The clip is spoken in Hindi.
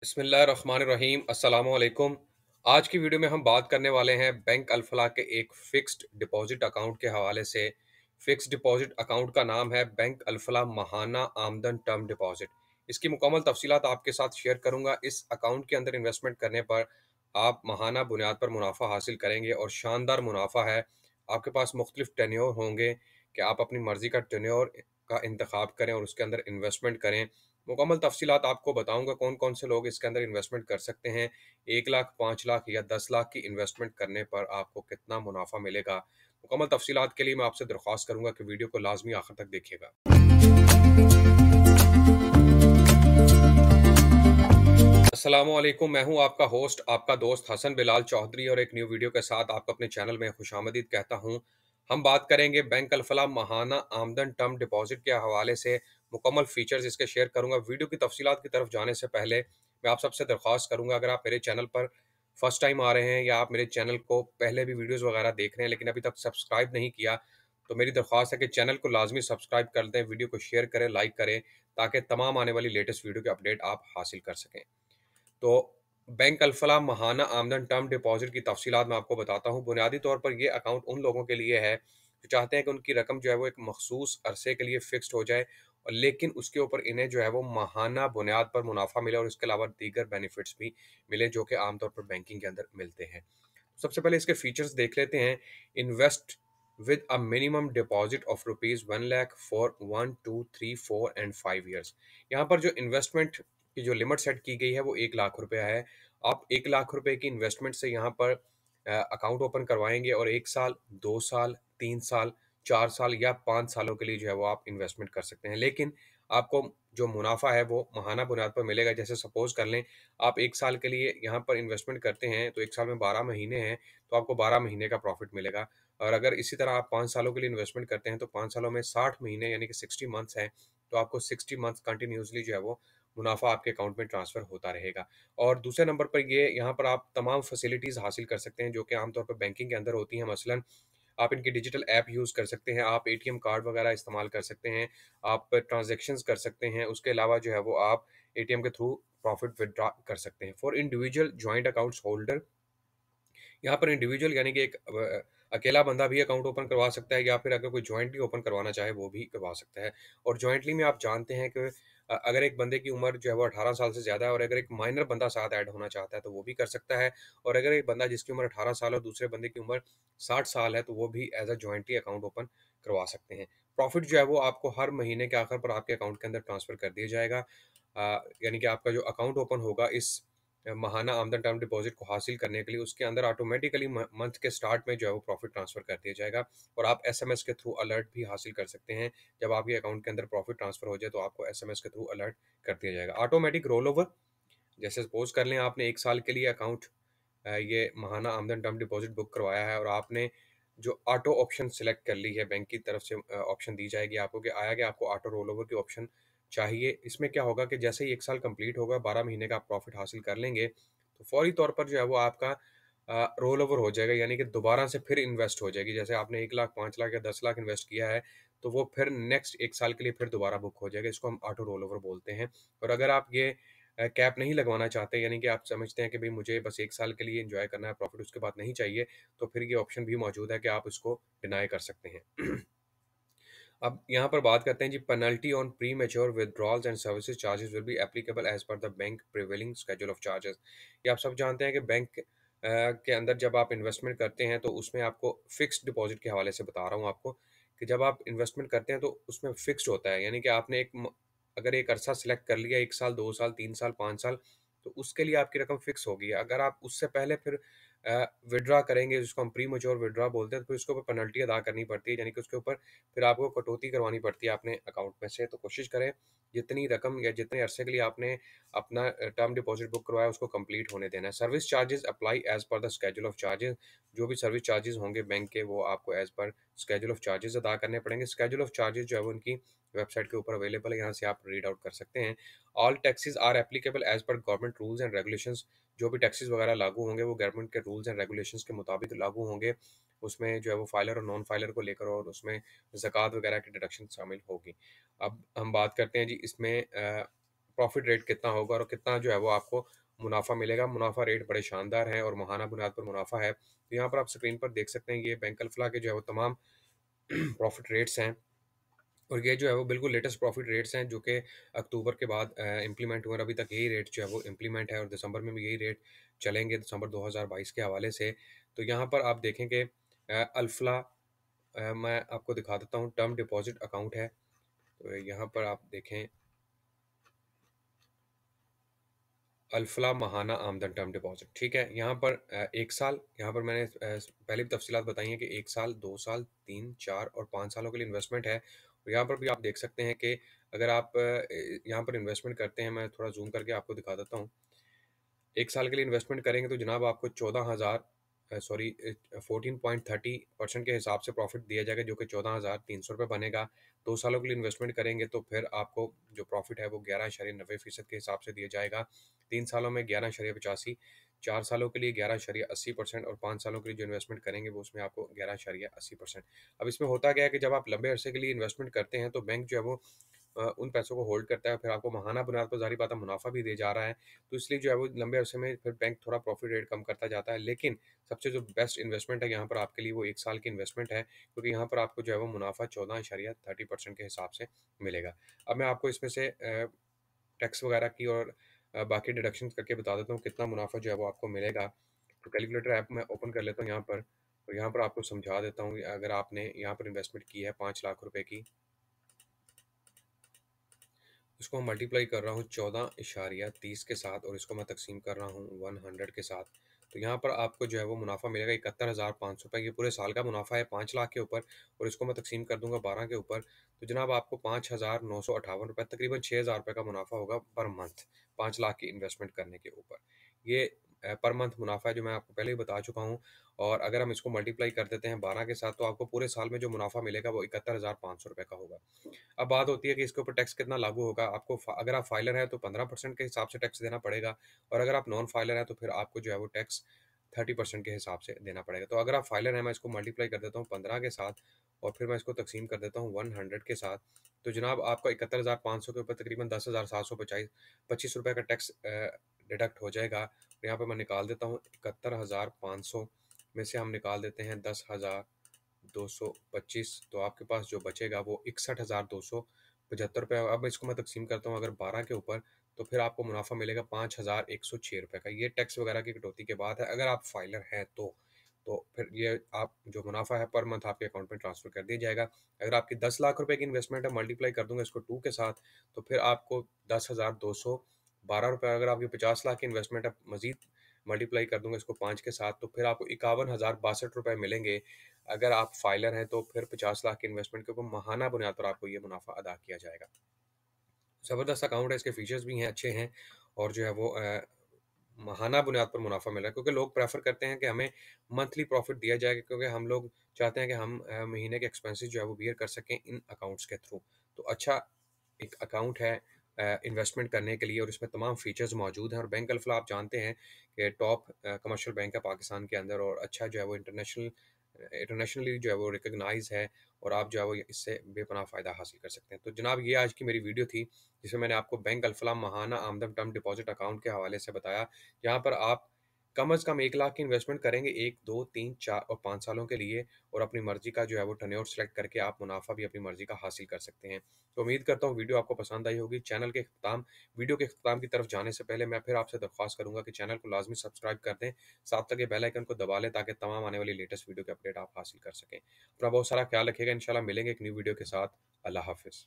बिस्मिल्लाहिर्रहमानिर्रहीम अस्सलामु अलैकुम। आज की वीडियो में हम बात करने वाले हैं बैंक अल-फलाह के एक फ़िक्स्ड डिपॉज़िट अकाउंट के हवाले से। फ़िक्स्ड डिपॉज़िट अकाउंट का नाम है बैंक अल-फलाह महाना आमदन टर्म डिपॉज़िट। इसकी मुकम्मल तफ़सीलात आपके साथ शेयर करूँगा। इस अकाउंट के अंदर इन्वेस्टमेंट करने पर आप माहाना बुनियाद पर मुनाफ़ा हासिल करेंगे और शानदार मुनाफ़ा है। आपके पास मुख्तलिफ़ टेन्योर होंगे कि आप अपनी मर्ज़ी का टेन्योर का इंतख़ाब करें और उसके अंदर इन्वेस्टमेंट करें। मुकम्मल तफ़सीलात आपको बताऊँगा कौन-कौन से लोग इसके अंदर इन्वेस्टमेंट कर सकते हैं। 1 लाख, 5 लाख या 10 लाख की इन्वेस्टमेंट करने पर आपको कितना मुनाफ़ा मिलेगा। मुकम्मल तफ़सीलात के लिए मैं आपसे दरख्वास्त करूँगा कि वीडियो को लाज़मी आखिर तक देखिएगा। अस्सलामु अलैकुम, मैं हूँ आपका होस्ट, आपका दोस्त हसन बिलाल चौधरी और एक न्यू वीडियो के साथ आपको अपने चैनल में खुशामदीद कहता हूँ। हम बात करेंगे बैंक अल-फलाह महाना आमदन टर्म डिपॉज़िट के हवाले से। मुकम्मल फ़ीचर्स इसके शेयर करूँगा। वीडियो की तफ़सीलात की तरफ जाने से पहले मैं आप सबसे दरख्वास्त करूँगा, अगर आप मेरे चैनल पर फर्स्ट टाइम आ रहे हैं या आप मेरे चैनल को पहले भी वीडियोज़ वगैरह देख रहे हैं लेकिन अभी तक सब्सक्राइब नहीं किया, तो मेरी दरख्वास्त है कि चैनल को लाज़मी सब्सक्राइब कर दें, वीडियो को शेयर करें, लाइक करें, ताकि तमाम आने वाली लेटेस्ट वीडियो के अपडेट आप हासिल कर सकें। तो बैंक अल-फलाह महाना आमदन टर्म डिपॉज़िट की तफ़सीलात मैं आपको बताता हूँ। बुनियादी तौर पर ये अकाउंट उन लोगों के लिए है जो चाहते हैं कि उनकी रकम जो है वो एक मख़सूस अरसे के लिए फ़िक्स्ड हो जाए और लेकिन उसके ऊपर इन्हें जो है वो माहाना बुनियाद पर मुनाफ़ा मिले और इसके अलावा दीगर बेनिफिट्स भी मिले जो कि आम तौर पर बैंकिंग के अंदर मिलते हैं। सबसे पहले इसके फ़ीचर्स देख लेते हैं। Invest with a minimum deposit of rupees 1 lakh for 1, 2, 3, 4 and 5 years. यहाँ पर जो इन्वेस्टमेंट की जो लिमिट सेट की गई है वो 1 लाख रुपया है। आप 1 लाख रुपए की इन्वेस्टमेंट से यहाँ पर अकाउंट ओपन करवाएँगे और 1 साल, 2 साल, 3 साल, 4 साल या 5 सालों के लिए जो है वो आप इन्वेस्टमेंट कर सकते हैं। लेकिन आपको जो मुनाफ़ा है वो माहाना बुनियाद पर मिलेगा। जैसे सपोज़ कर लें, आप 1 साल के लिए यहाँ पर इन्वेस्टमेंट करते हैं, तो 1 साल में 12 महीने हैं, तो आपको 12 महीने का प्रॉफ़िट मिलेगा। और अगर इसी तरह आप 5 सालों के लिए इन्वेस्टमेंट करते हैं, तो 5 सालों में 60 महीने यानी कि 60 मंथ्स हैं, तो आपको 60 मंथ्स कंटिन्यूअसली जो है वो मुनाफ़ा आपके अकाउंट में ट्रांसफ़र होता रहेगा। और दूसरे नंबर पर ये यहाँ पर आप तमाम फ़ैसिलिटीज़ हासिल कर सकते हैं, जो कि आम तौर पर बैंकिंग के अंदर होती हैं। मसलन आप इनकी डिजिटल ऐप यूज़ कर सकते हैं, आप एटीएम कार्ड वगैरह इस्तेमाल कर सकते हैं, आप ट्रांज़ैक्शंस कर सकते हैं, उसके अलावा जो है वो आप एटीएम के थ्रू प्रॉफ़िट विथड्रॉ कर सकते हैं। For individual joint accounts holder, यहाँ पर इंडिविजुअल यानी कि एक अकेला बंदा भी अकाउंट ओपन करवा सकता है या फिर अगर कोई जॉइंटली ओपन करवाना चाहे वो भी करवा सकता है। और जॉइंटली में आप जानते हैं कि अगर एक बंदे की उम्र जो है वो 18 साल से ज़्यादा है और अगर एक माइनर बंदा साथ ऐड होना चाहता है तो वो भी कर सकता है। और अगर एक बंदा जिसकी उम्र 18 साल और दूसरे बंदे की उम्र 60 साल है तो वो भी as a jointly account open करवा सकते हैं। प्रॉफ़िट जो है वो आपको हर महीने के आखिर पर आपके अकाउंट के अंदर ट्रांसफ़र कर दिया जाएगा। यानी कि आपका जो अकाउंट ओपन होगा इस माहाना आमदन टर्म डिपॉज़िट को हासिल करने के लिए उसके अंदर ऑटोमेटिकली मंथ के स्टार्ट में जो है वो प्रॉफ़िट ट्रांसफ़र कर दिया जाएगा। और आप एसएमएस के थ्रू अलर्ट भी हासिल कर सकते हैं। जब आपके अकाउंट के अंदर प्रॉफ़िट ट्रांसफ़र हो जाए तो आपको एसएमएस के थ्रू अलर्ट कर दिया जाएगा। ऑटोमेटिक रोल ओवर, जैसे सपोज़ कर लें आपने 1 साल के लिए अकाउंट ये माहाना आमदन टर्म डिपॉज़िट बुक करवाया है और आपने जो ऑटो ऑप्शन सेलेक्ट कर ली है, बैंक की तरफ से ऑप्शन दी जाएगी आपको कि आया कि आपको ऑटो रोल ओवर की ऑप्शन चाहिए। इसमें क्या होगा कि जैसे ही 1 साल कंप्लीट होगा, 12 महीने का आप प्रॉफ़िट हासिल कर लेंगे, तो फ़ौरी तौर पर जो है वो आपका रोल ओवर हो जाएगा यानी कि दोबारा से फिर इन्वेस्ट हो जाएगी। जैसे आपने 1 लाख, 5 लाख या 10 लाख इन्वेस्ट किया है, तो वो फिर नेक्स्ट 1 साल के लिए फिर दोबारा बुक हो जाएगा। इसको हम ऑटो रोल ओवर बोलते हैं। और अगर आप ये कैप नहीं लगवाना चाहते यानी कि आप समझते हैं कि भई मुझे बस 1 साल के लिए एन्जॉय करना है, प्रॉफ़िट उसके बाद नहीं चाहिए, तो फिर ये ऑप्शन भी मौजूद है कि आप इसको डिनाई कर सकते हैं। अब यहाँ पर बात करते हैं जी, penalty on premature withdrawals and services charges will be applicable as per the bank prevailing schedule of charges. ये आप सब जानते हैं कि बैंक के अंदर जब आप इन्वेस्टमेंट करते हैं तो उसमें आपको फ़िक्स्ड डिपॉज़िट के हवाले से बता रहा हूँ आपको कि जब आप इन्वेस्टमेंट करते हैं तो उसमें फ़िक्स्ड होता है। यानी कि आपने अगर एक अरसा सेलेक्ट कर लिया, 1 साल, 2 साल, 3 साल, 5 साल, तो उसके लिए आपकी रकम फ़िक्स होगी। अगर आप उससे पहले फिर विथड्रॉ करेंगे, जिसको हम प्रीमैच्योर विथड्रॉ बोलते हैं, तो फिर उसके ऊपर पेनल्टी अदा करनी पड़ती है, यानी कि उसके ऊपर फिर आपको कटौती करवानी पड़ती है अपने अकाउंट में से। तो कोशिश करें जितनी रकम या जितने अरसे के लिए आपने अपना टर्म डिपॉज़िट बुक करवाया उसको कंप्लीट होने देना है। Service charges apply as per the schedule of charges. जो भी सर्विस चार्जेज़ होंगे बैंक के वो आपको as per schedule of charges अदा करने पड़ेंगे। शेड्यूल ऑफ चार्जेज़ जो है वो उनकी वेबसाइट के ऊपर अवेलेबल है, यहाँ से आप रीड आउट कर सकते हैं। All taxes are applicable as per government rules and regulations. जो भी टैक्सेस वगैरह लागू होंगे वो गवर्नमेंट के रूल्स एंड रेगुलेशंस के मुताबिक लागू होंगे। उसमें जो है वो फाइलर और नॉन फाइलर को लेकर और उसमें ज़कात वगैरह की डिडक्शन शामिल होगी। अब हम बात करते हैं जी इसमें प्रॉफिट रेट कितना होगा और कितना जो है वो आपको मुनाफा मिलेगा। मुनाफा रेट बड़े शानदार हैं और माहाना बुनियाद पर मुनाफा है। तो यहाँ पर आप स्क्रीन पर देख सकते हैं, ये बैंक अल फलाह के जो है वो तमाम प्रॉफिट रेट्स हैं और ये जो है वो बिल्कुल लेटेस्ट प्रॉफिट रेट्स हैं जो कि अक्टूबर के बाद इम्प्लीमेंट हुए और अभी तक यही रेट जो है वो इम्प्लीमेंट है और दिसंबर में भी यही रेट चलेंगे, दिसंबर 2022 के हवाले से। तो यहाँ पर आप देखें कि अल्फला मैं आपको दिखा देता हूँ, टर्म डिपॉजिट अकाउंट है। तो यहाँ पर आप देखें अल्फला महाना आमदन टर्म डिपॉजिट, ठीक है। यहाँ पर 1 साल, यहाँ पर मैंने पहले भी तफसीलात बताई हैं कि 1 साल, 2 साल, 3, 4 और 5 सालों के लिए इन्वेस्टमेंट है। और यहाँ पर भी आप देख सकते हैं कि अगर आप यहाँ पर इन्वेस्टमेंट करते हैं, मैं थोड़ा जूम करके आपको दिखा देता हूँ। 1 साल के लिए इन्वेस्टमेंट करेंगे तो जनाब आपको 14.30% के हिसाब से प्रॉफिट दिया जाएगा, जो कि 14,300 रुपये बनेगा। 2 सालों के लिए इन्वेस्टमेंट करेंगे तो फिर आपको जो प्रॉफिट है वो 11.90% के हिसाब से दिया जाएगा। 3 सालों में 11.85, 4 सालों के लिए 11.80% और 5 सालों के लिए जो इन्वेस्टमेंट करेंगे वो उसमें आपको 11.80%। अब इसमें होता क्या है कि जब आप लंबे अरसे के लिए इन्वेस्टमेंट करते हैं तो बैंक जो है वो उन पैसों को होल्ड करता है, फिर आपको माहाना बुनियाद पर ज़ाहिर बात है मुनाफा भी दे जा रहा है। तो इसलिए जो है वो लंबे अरसे में फिर बैंक थोड़ा प्रॉफिट रेट कम करता जाता है। लेकिन सबसे जो बेस्ट इन्वेस्टमेंट है यहाँ पर आपके लिए वो 1 साल की इन्वेस्टमेंट है, क्योंकि यहाँ पर आपको जो है वो मुनाफा 14.30% के हिसाब से मिलेगा। अब मैं आपको इसमें से टैक्स वगैरह की और बाकी डिडक्शन करके बता देता हूँ कितना मुनाफा जो है वो आपको मिलेगा। तो कैलकुलेटर ऐप में ओपन कर लेता हूँ यहाँ पर, और यहाँ पर आपको समझा देता हूँ। अगर आपने यहाँ पर इन्वेस्टमेंट की है 5 लाख रुपए की, इसको मैं मल्टीप्लाई कर रहा हूँ 14.30 के साथ और इसको मैं तकसीम कर रहा हूँ 100 के साथ। तो यहाँ पर आपको जो है वो मुनाफा मिलेगा 71,500 रुपये। ये पूरे साल का मुनाफा है 5 लाख के ऊपर, और इसको मैं तकसीम कर दूंगा 12 के ऊपर। तो जनाब आपको 5,958 रुपये, तकरीबन 6,000 रुपये का मुनाफा होगा पर मंथ, 5 लाख की इन्वेस्टमेंट करने के ऊपर। ये पर मंथ मुनाफा है जो मैं आपको पहले ही बता चुका हूँ। और अगर हम इसको मल्टीप्लाई कर देते हैं 12 के साथ तो आपको पूरे साल में जो मुनाफा मिलेगा वो 71,500 रुपये का होगा। अब बात होती है कि इसके ऊपर टैक्स कितना लागू होगा। आपको अगर आप फाइलर हैं तो 15% के हिसाब से टैक्स देना पड़ेगा, और अगर आप नॉन फाइलर हैं तो फिर आपको जो है वो टैक्स 30% के हिसाब से देना पड़ेगा। तो अगर आप फाइलर हैं, मैं इसको मल्टीप्लाई कर देता हूँ 15 के साथ और फिर मैं इसको तकसीम कर देता हूँ 100 के साथ। तो जनाब आपका 71,500 के ऊपर तकरीबन 10,725 रुपये का टैक्स डिडक्ट हो जाएगा। और यहाँ पर मैं निकाल देता हूँ 71,500 में से हम निकाल देते हैं 10,225, तो आपके पास जो बचेगा वो 61,275 रुपये। अब इसको मैं तकसीम करता हूँ अगर 12 के ऊपर, तो फिर आपको मुनाफा मिलेगा 5,106 रुपये का। ये टैक्स वगैरह की कटौती के बाद है। अगर आप फाइलर हैं तो फिर ये आप जो मुनाफा है पर मंथ आपके अकाउंट में ट्रांसफर कर दिया जाएगा। अगर आपकी 10 लाख रुपए की इन्वेस्टमेंट है, मल्टीप्लाई कर दूंगा इसको 2 के साथ, तो फिर आपको 10,212 रुपये। अगर आपकी 50 लाख की इन्वेस्टमेंट है, मजीद मल्टीप्लाई कर दूंगा इसको 5 के साथ, तो फिर आपको 51,062 रुपये मिलेंगे। अगर आप फाइलर हैं तो फिर 50 लाख की इन्वेस्टमेंट के ऊपर माहाना बुनियाद पर आपको ये मुनाफा अदा किया जाएगा। ज़बरदस्त अकाउंट है, इसके फीचर्स भी हैं, अच्छे हैं, और जो है वो माहाना बुनियाद पर मुनाफा मिल रहा है, क्योंकि लोग प्रेफर करते हैं कि हमें मंथली प्रॉफिट दिया जाए, क्योंकि हम लोग चाहते हैं कि हम महीने के एक्सपेंसेस जो है वो बियर कर सकें इन अकाउंट्स के थ्रू। तो अच्छा एक अकाउंट है इन्वेस्टमेंट करने के लिए, और इसमें तमाम फीचर्स मौजूद हैं। और बैंक अल्फला आप जानते हैं कि टॉप कमर्शियल बैंक है पाकिस्तान के अंदर, और अच्छा जो है वो इंटरनेशनली जो है वो रिकगनाइज है, और आप जो है वो इससे बेपनाह फ़ायदा हासिल कर सकते हैं। तो जनाब ये आज की मेरी वीडियो थी, जिसमें मैंने आपको बैंक अल्फला माहाना आमदन टर्म डिपॉजिट अकाउंट के हवाले से बताया। यहाँ पर आप कम अज़ कम 1 लाख की इन्वेस्टमेंट करेंगे 1, 2, 3, 4 और 5 सालों के लिए, और अपनी मर्जी का जो है वो टर्नओवर सेलेक्ट करके आप मुनाफा भी अपनी मर्जी का हासिल कर सकते हैं। तो उम्मीद करता हूँ वीडियो आपको पसंद आई होगी। वीडियो के अख्ताम की तरफ जाने से पहले मैं फिर आपसे दरख्वास्त करूंगा कि चैनल को लाजमी सब्सक्राइब कर दें, साथ लगे बेल आइकन को दबा लें, ताकि तमाम आने वाली लेटेस्ट वीडियो के अपडेट आप हासिल कर सकें। अपना बहुत सारा ख्याल रखिएगा। इंशाल्लाह मिलेंगे एक न्यू वीडियो के साथ। अल्लाह हाफिज़।